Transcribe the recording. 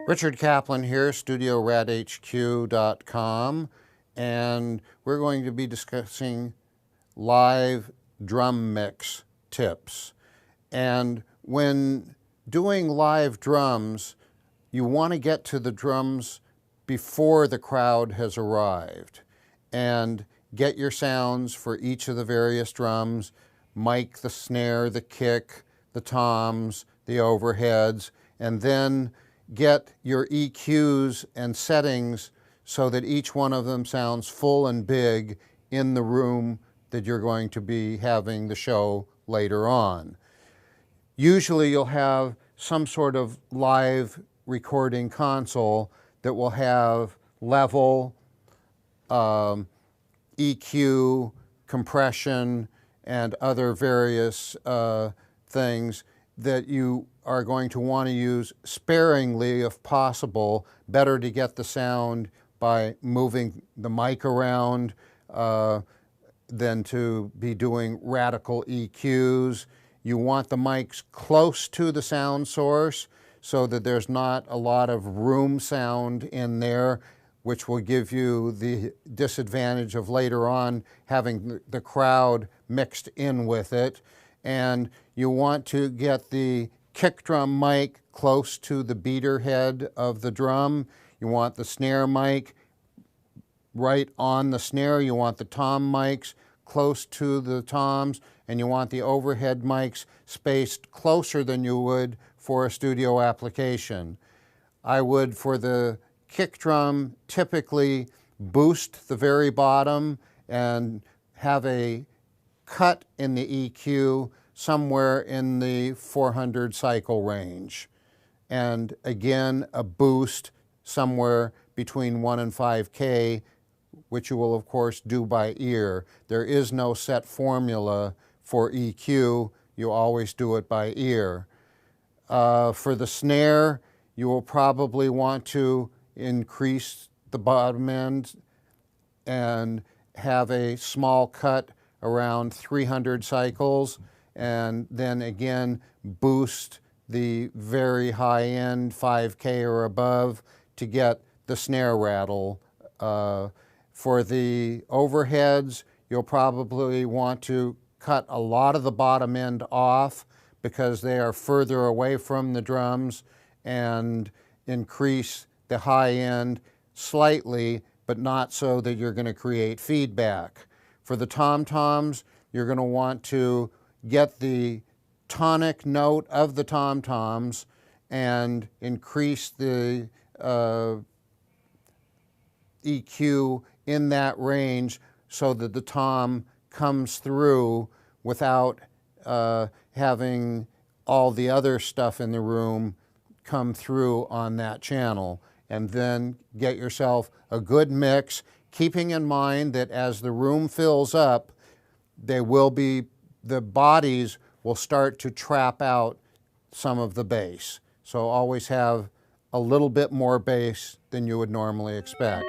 Richard Kaplan here, StudioRadHQ.com, and we're going to be discussing live drum mix tips. And when doing live drums, you want to get to the drums before the crowd has arrived and get your sounds for each of the various drums: mic, the snare, the kick, the toms, the overheads, and then get your EQs and settings so that each one of them sounds full and big in the room that you're going to be having the show later on. Usually you'll have some sort of live recording console that will have level, EQ, compression, and other various things that you are going to want to use sparingly if possible. Better to get the sound by moving the mic around than to be doing radical EQs. You want the mics close to the sound source so that there's not a lot of room sound in there, which will give you the disadvantage of later on having the crowd mixed in with it. And you want to get the kick drum mic close to the beater head of the drum. You want the snare mic right on the snare. You want the tom mics close to the toms, and you want the overhead mics spaced closer than you would for a studio application. I would, for the kick drum, typically boost the very bottom and have a cut in the EQ somewhere in the 400 cycle range. And again, a boost somewhere between 1 and 5K, which you will of course do by ear. There is no set formula for EQ. You always do it by ear. For the snare, you will probably want to increase the bottom end and have a small cut around 300 cycles, and then again boost the very high end 5K or above to get the snare rattle. For the overheads, you'll probably want to cut a lot of the bottom end off because they are further away from the drums, and increase the high end slightly, but not so that you're going to create feedback. For the tom-toms, you're going to want to get the tonic note of the tom-toms and increase the EQ in that range so that the tom comes through without having all the other stuff in the room come through on that channel. And then get yourself a good mix, keeping in mind that as the room fills up, the bodies will start to trap out some of the bass. So always have a little bit more bass than you would normally expect.